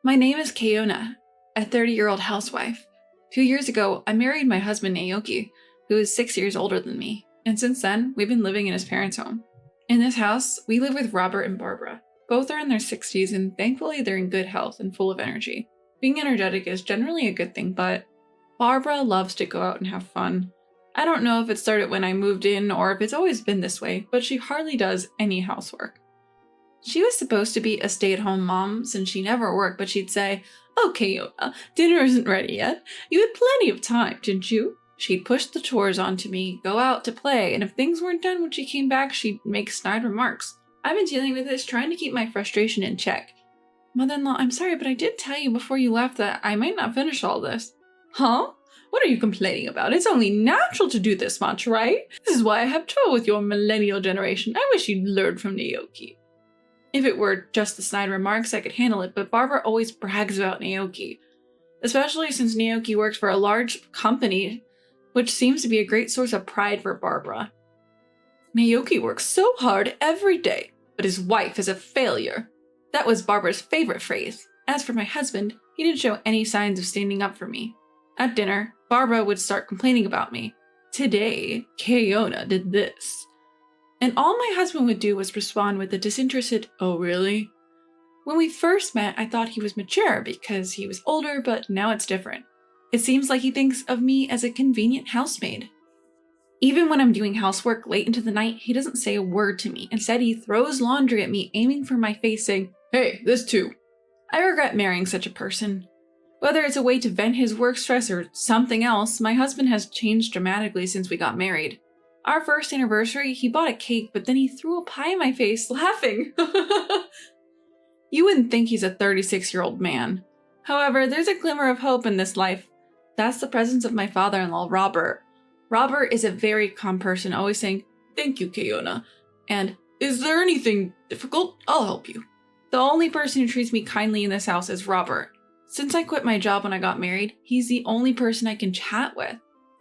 My name is Keona, a 30-year-old housewife. 2 years ago, I married my husband Naoki, who is 6 years older than me, and since then, we've been living in his parents' home. In this house, we live with Robert and Barbara. Both are in their 60s, and thankfully they're in good health and full of energy. Being energetic is generally a good thing, but Barbara loves to go out and have fun. I don't know if it started when I moved in or if it's always been this way, but she hardly does any housework. She was supposed to be a stay-at-home mom since she never worked, but she'd say, "Okay, Yona, dinner isn't ready yet. You had plenty of time, didn't you?" She'd push the chores onto me, go out to play, and if things weren't done when she came back, she'd make snide remarks. I've been dealing with this, trying to keep my frustration in check. "Mother-in-law, I'm sorry, but I did tell you before you left that I might not finish all this." "Huh? What are you complaining about? It's only natural to do this much, right? This is why I have trouble with your millennial generation. I wish you'd learned from Naoki." If it were just the snide remarks, I could handle it, but Barbara always brags about Naoki. Especially since Naoki works for a large company, which seems to be a great source of pride for Barbara. "Naoki works so hard every day, but his wife is a failure." That was Barbara's favorite phrase. As for my husband, he didn't show any signs of standing up for me. At dinner, Barbara would start complaining about me. "Today, Keona did this." And all my husband would do was respond with a disinterested, "Oh, really?" When we first met, I thought he was mature because he was older, but now it's different. It seems like he thinks of me as a convenient housemaid. Even when I'm doing housework late into the night, he doesn't say a word to me. Instead, he throws laundry at me, aiming for my face, saying, "Hey, this too." I regret marrying such a person. Whether it's a way to vent his work stress or something else, my husband has changed dramatically since we got married. Our first anniversary, he bought a cake, but then he threw a pie in my face, laughing. You wouldn't think he's a 36-year-old man. However, there's a glimmer of hope in this life. That's the presence of my father-in-law, Robert. Robert is a very calm person, always saying, "Thank you, Keona," and "Is there anything difficult? I'll help you." The only person who treats me kindly in this house is Robert. Since I quit my job when I got married, he's the only person I can chat with.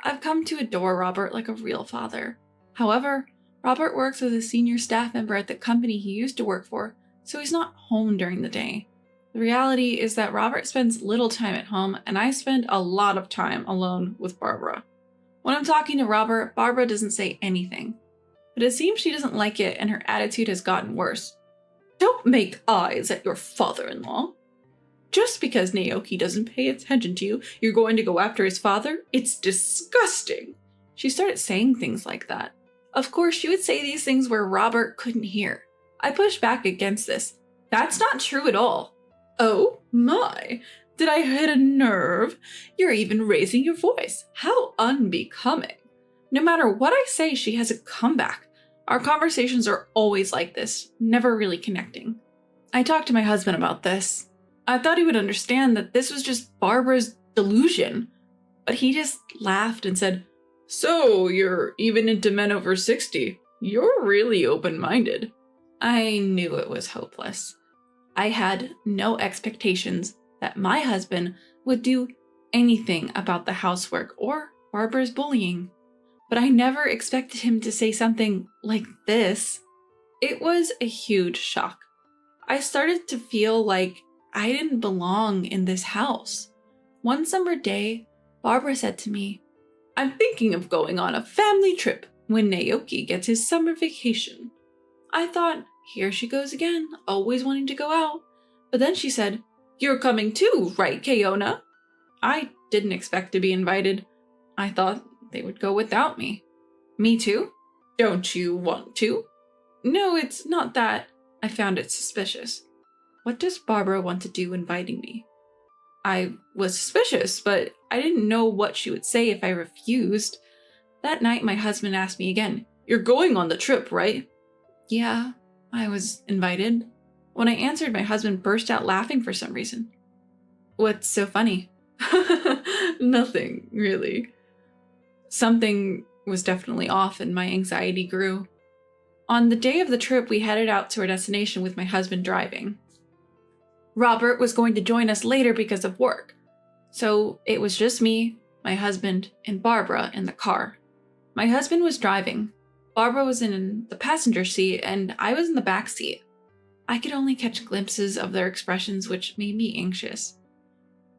I've come to adore Robert like a real father. However, Robert works as a senior staff member at the company he used to work for, so he's not home during the day. The reality is that Robert spends little time at home, and I spend a lot of time alone with Barbara. When I'm talking to Robert, Barbara doesn't say anything. But it seems she doesn't like it, and her attitude has gotten worse. "Don't make eyes at your father-in-law. Just because Naoki doesn't pay attention to you, you're going to go after his father? It's disgusting." She started saying things like that. Of course, she would say these things where Robert couldn't hear. I pushed back against this. "That's not true at all." "Oh my, did I hit a nerve? You're even raising your voice. How unbecoming." No matter what I say, she has a comeback. Our conversations are always like this, never really connecting. I talked to my husband about this. I thought he would understand that this was just Barbara's delusion, but he just laughed and said, "So, you're even into men over 60. You're really open-minded." I knew it was hopeless. I had no expectations that my husband would do anything about the housework or Barbara's bullying, but I never expected him to say something like this. It was a huge shock. I started to feel like I didn't belong in this house. One summer day, Barbara said to me, "I'm thinking of going on a family trip when Naoki gets his summer vacation." I thought, here she goes again, always wanting to go out. But then she said, "You're coming too, right, Keona?" I didn't expect to be invited. I thought they would go without me. "Me too? Don't you want to?" "No, it's not that." I found it suspicious. What does Barbara want to do inviting me? I was suspicious, but I didn't know what she would say if I refused. That night, my husband asked me again, "You're going on the trip, right?" Yeah, I was invited. When I answered, my husband burst out laughing for some reason. "What's so funny?" "Nothing, really." Something was definitely off and my anxiety grew. On the day of the trip, we headed out to our destination with my husband driving. Robert was going to join us later because of work. So it was just me, my husband, and Barbara in the car. My husband was driving. Barbara was in the passenger seat and I was in the back seat. I could only catch glimpses of their expressions, which made me anxious.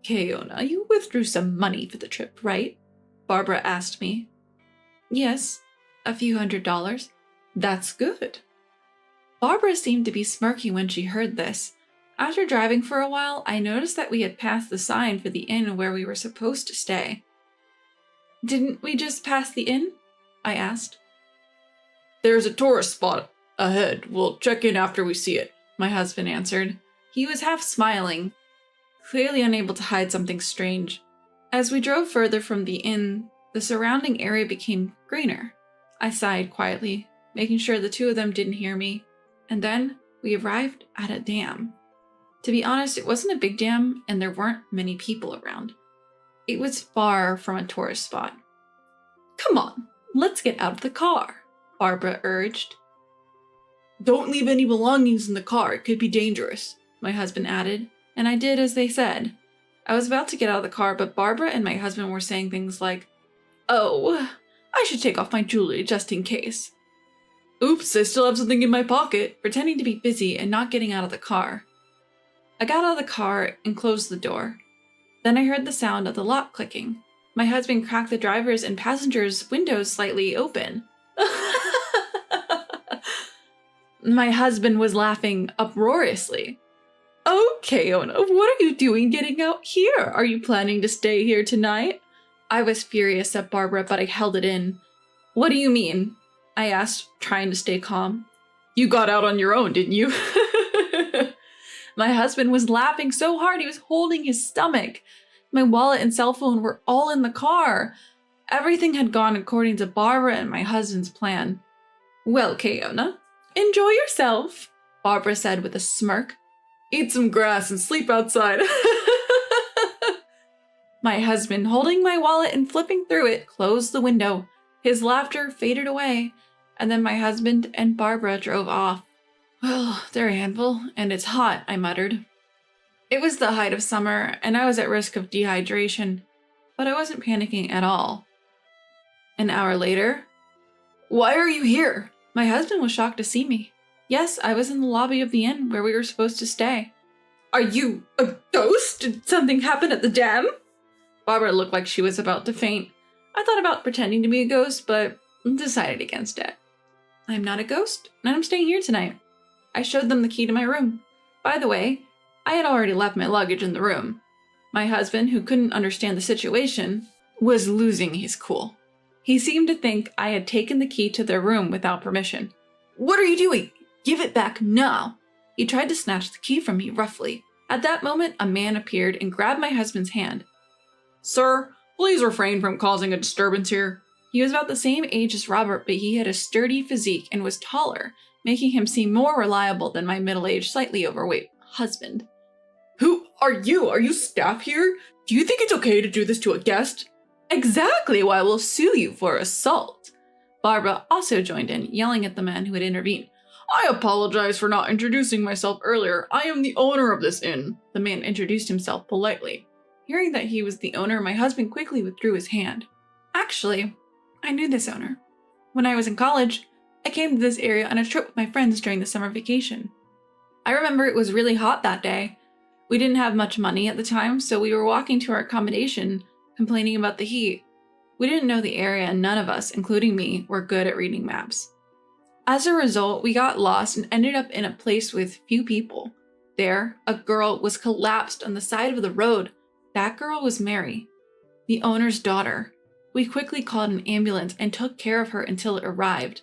Keona, you withdrew some money for the trip, right? Barbara asked me. Yes, a few $100s. That's good. Barbara seemed to be smirking when she heard this. After driving for a while, I noticed that we had passed the sign for the inn where we were supposed to stay. Didn't we just pass the inn? I asked. There's a tourist spot ahead. We'll check in after we see it, my husband answered. He was half smiling, clearly unable to hide something strange. As we drove further from the inn, the surrounding area became greener. I sighed quietly, making sure the two of them didn't hear me. And then we arrived at a dam. To be honest, it wasn't a big dam, and there weren't many people around. It was far from a tourist spot. Come on, let's get out of the car, Barbara urged. Don't leave any belongings in the car, it could be dangerous, my husband added, and I did as they said. I was about to get out of the car, but Barbara and my husband were saying things like, "Oh, I should take off my jewelry just in case." "Oops, I still have something in my pocket," pretending to be busy and not getting out of the car. I got out of the car and closed the door. Then I heard the sound of the lock clicking. My husband cracked the driver's and passenger's windows slightly open. My husband was laughing uproariously. "Oh, Keona, what are you doing getting out here? Are you planning to stay here tonight?" I was furious at Barbara, but I held it in. "What do you mean?" I asked, trying to stay calm. "You got out on your own, didn't you?" My husband was laughing so hard he was holding his stomach. My wallet and cell phone were all in the car. Everything had gone according to Barbara and my husband's plan. "Well, Keona, enjoy yourself," Barbara said with a smirk. "Eat some grass and sleep outside." My husband, holding my wallet and flipping through it, closed the window. His laughter faded away, and then my husband and Barbara drove off. "Well, they're a handful, and it's hot," I muttered. It was the height of summer, and I was at risk of dehydration, but I wasn't panicking at all. An hour later, "Why are you here?" My husband was shocked to see me. Yes, I was in the lobby of the inn where we were supposed to stay. "Are you a ghost? Did something happen at the dam?" Barbara looked like she was about to faint. I thought about pretending to be a ghost, but decided against it. "I'm not a ghost, and I'm staying here tonight." I showed them the key to my room. By the way, I had already left my luggage in the room. My husband, who couldn't understand the situation, was losing his cool. He seemed to think I had taken the key to their room without permission. "What are you doing? Give it back now." He tried to snatch the key from me roughly. At that moment, a man appeared and grabbed my husband's hand. "Sir, please refrain from causing a disturbance here." He was about the same age as Robert, but he had a sturdy physique and was taller, making him seem more reliable than my middle-aged, slightly overweight husband. "Who are you? Are you staff here? Do you think it's okay to do this to a guest?" "Exactly why we'll sue you for assault." Barbara also joined in, yelling at the man who had intervened. "I apologize for not introducing myself earlier. I am the owner of this inn." The man introduced himself politely. Hearing that he was the owner, my husband quickly withdrew his hand. Actually, I knew this owner. When I was in college, I came to this area on a trip with my friends during the summer vacation. I remember it was really hot that day. We didn't have much money at the time, so we were walking to our accommodation, complaining about the heat. We didn't know the area, and none of us, including me, were good at reading maps. As a result, we got lost and ended up in a place with few people. There, a girl was collapsed on the side of the road. That girl was Mary, the owner's daughter. We quickly called an ambulance and took care of her until it arrived.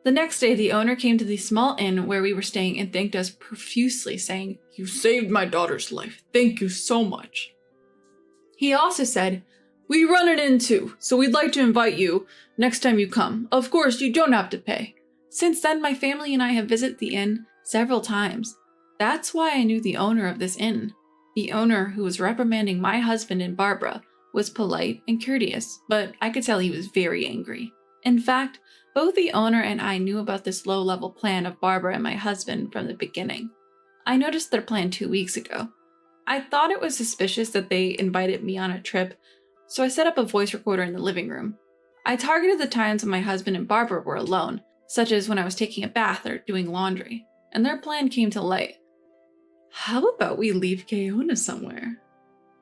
The next day, the owner came to the small inn where we were staying and thanked us profusely, saying, "You saved my daughter's life. Thank you so much." He also said, "We run an inn too, so we'd like to invite you next time you come. Of course, you don't have to pay." Since then, my family and I have visited the inn several times. That's why I knew the owner of this inn. The owner, who was reprimanding my husband and Barbara, was polite and courteous, but I could tell he was very angry. In fact, both the owner and I knew about this low-level plan of Barbara and my husband from the beginning. I noticed their plan 2 weeks ago. I thought it was suspicious that they invited me on a trip, so I set up a voice recorder in the living room. I targeted the times when my husband and Barbara were alone, such as when I was taking a bath or doing laundry. and their plan came to light. How about we leave Keona somewhere?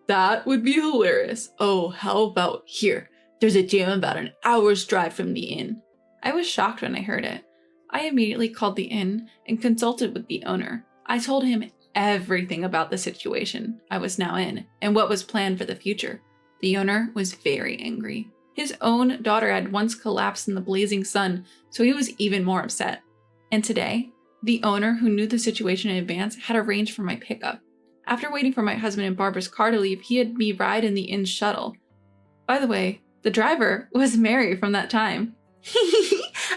That would be hilarious. Oh, how about here? There's a gym about an hour's drive from the inn. I was shocked when I heard it. I immediately called the inn and consulted with the owner. I told him everything about the situation I was now in and what was planned for the future. The owner was very angry. His own daughter had once collapsed in the blazing sun, so he was even more upset. And today, the owner, who knew the situation in advance, had arranged for my pickup. After waiting for my husband and Barbara's car to leave, he had me ride in the inn shuttle. By the way, the driver was Mary from that time.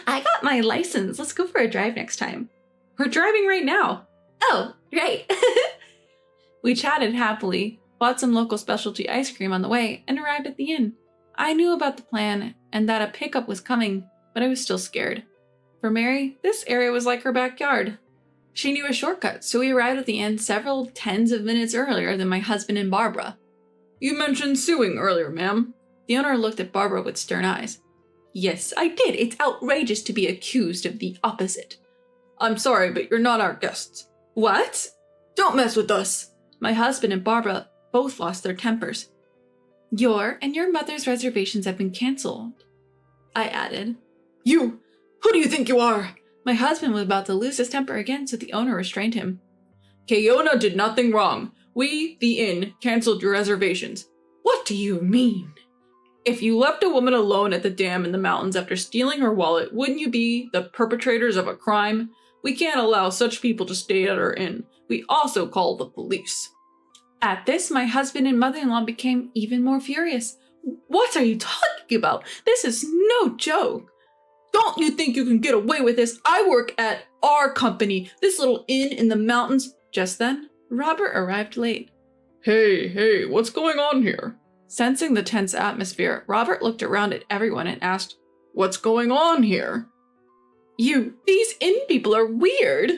I got my license. Let's go for a drive next time. We're driving right now. Oh, right. We chatted happily, bought some local specialty ice cream on the way, and arrived at the inn. I knew about the plan and that a pickup was coming, but I was still scared. For Mary, this area was like her backyard. She knew a shortcut, so we arrived at the inn several tens of minutes earlier than my husband and Barbara. You mentioned suing earlier, ma'am. The owner looked at Barbara with stern eyes. Yes, I did. It's outrageous to be accused of the opposite. I'm sorry, but you're not our guests. What? Don't mess with us. My husband and Barbara both lost their tempers. Your and your mother's reservations have been canceled, I added. You! Who do you think you are? My husband was about to lose his temper again, so the owner restrained him. Keona did nothing wrong. We, the inn, canceled your reservations. What do you mean? If you left a woman alone at the dam in the mountains after stealing her wallet, wouldn't you be the perpetrators of a crime? We can't allow such people to stay at our inn. We also call the police. At this, my husband and mother-in-law became even more furious. What are you talking about? This is no joke. Don't you think you can get away with this? I work at our company, this little inn in the mountains. Just then, Robert arrived late. Hey, what's going on here? Sensing the tense atmosphere, Robert looked around at everyone and asked, What's going on here? These inn people are weird.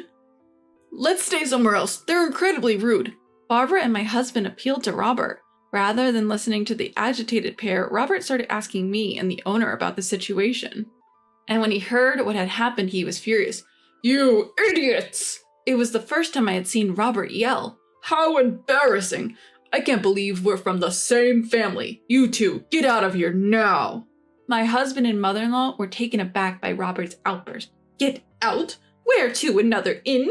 Let's stay somewhere else. They're incredibly rude. Barbara and my husband appealed to Robert. Rather than listening to the agitated pair, Robert started asking me and the owner about the situation. And when he heard what had happened, he was furious. You idiots! It was the first time I had seen Robert yell. How embarrassing! I can't believe we're from the same family. You two, get out of here now! My husband and mother-in-law were taken aback by Robert's outburst. Get out? Where to, another inn?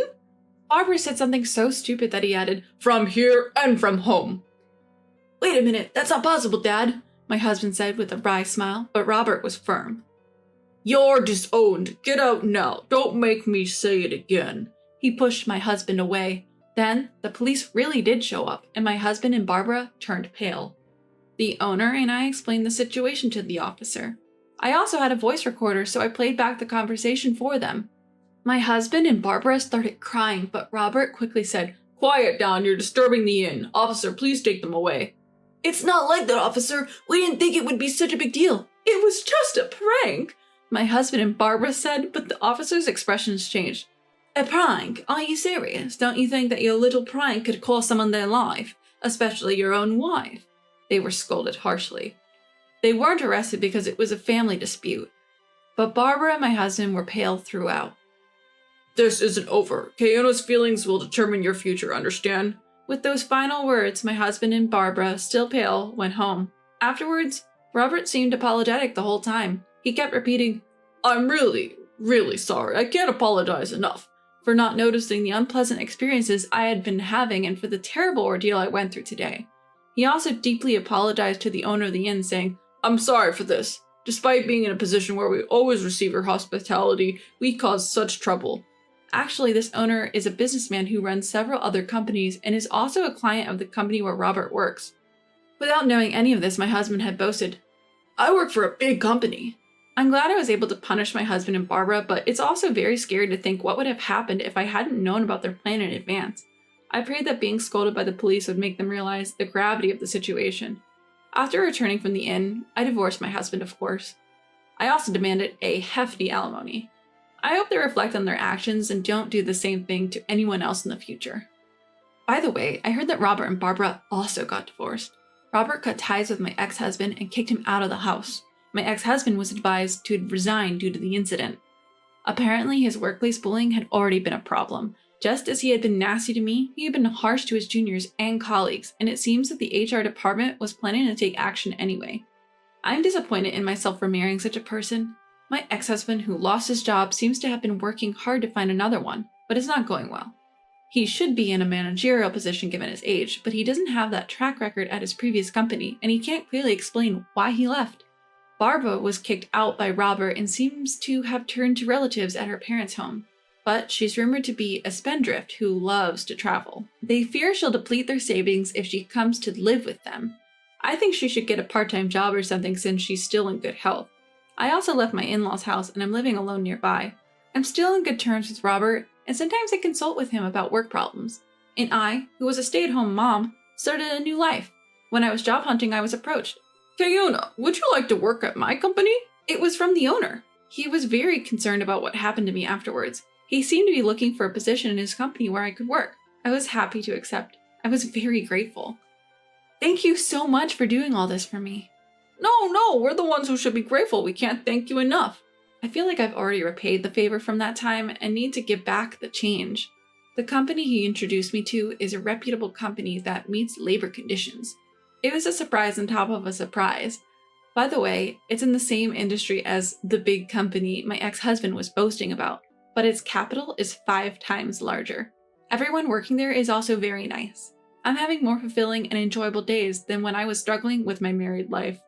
Barbara said something so stupid that he added, From here and from home. Wait a minute, that's not possible, Dad, my husband said with a wry smile, but Robert was firm. You're disowned. Get out now. Don't make me say it again. He pushed my husband away. Then, the police really did show up, and my husband and Barbara turned pale. The owner and I explained the situation to the officer. I also had a voice recorder, so I played back the conversation for them. My husband and Barbara started crying, but Robert quickly said, Quiet down, you're disturbing the inn. Officer, please take them away. It's not like that, officer. We didn't think it would be such a big deal. It was just a prank, my husband and Barbara said, but the officer's expressions changed. A prank? Are you serious? Don't you think that your little prank could cost someone their life, especially your own wife? They were scolded harshly. They weren't arrested because it was a family dispute, but Barbara and my husband were pale throughout. This isn't over. Keona's feelings will determine your future, understand? With those final words, my husband and Barbara, still pale, went home. Afterwards, Robert seemed apologetic the whole time. He kept repeating, I'm really sorry. I can't apologize enough. For not noticing the unpleasant experiences I had been having and for the terrible ordeal I went through today. He also deeply apologized to the owner of the inn, saying, I'm sorry for this. Despite being in a position where we always receive your hospitality, we caused such trouble. Actually, this owner is a businessman who runs several other companies and is also a client of the company where Robert works. Without knowing any of this, my husband had boasted, I work for a big company. I'm glad I was able to punish my husband and Barbara, but it's also very scary to think what would have happened if I hadn't known about their plan in advance. I prayed that being scolded by the police would make them realize the gravity of the situation. After returning from the inn, I divorced my husband, of course. I also demanded a hefty alimony. I hope they reflect on their actions and don't do the same thing to anyone else in the future. By the way, I heard that Robert and Barbara also got divorced. Robert cut ties with my ex-husband and kicked him out of the house. My ex-husband was advised to resign due to the incident. Apparently, his workplace bullying had already been a problem. Just as he had been nasty to me, he had been harsh to his juniors and colleagues, and it seems that the HR department was planning to take action anyway. I'm disappointed in myself for marrying such a person. My ex-husband, who lost his job, seems to have been working hard to find another one, but it's not going well. He should be in a managerial position given his age, but he doesn't have that track record at his previous company, and he can't clearly explain why he left. Barbara was kicked out by Robert and seems to have turned to relatives at her parents' home, but she's rumored to be a spendthrift who loves to travel. They fear she'll deplete their savings if she comes to live with them. I think she should get a part-time job or something since she's still in good health. I also left my in-laws' house and I'm living alone nearby. I'm still in good terms with Robert, and sometimes I consult with him about work problems. And I, who was a stay-at-home mom, started a new life. When I was job hunting, I was approached. Kayuna, would you like to work at my company? It was from the owner. He was very concerned about what happened to me afterwards. He seemed to be looking for a position in his company where I could work. I was happy to accept. I was very grateful. Thank you so much for doing all this for me. No, we're the ones who should be grateful. We can't thank you enough. I feel like I've already repaid the favor from that time and need to give back the change. The company he introduced me to is a reputable company that meets labor conditions. It was a surprise on top of a surprise. By the way, it's in the same industry as the big company my ex-husband was boasting about, but its capital is 5 times larger. Everyone working there is also very nice. I'm having more fulfilling and enjoyable days than when I was struggling with my married life.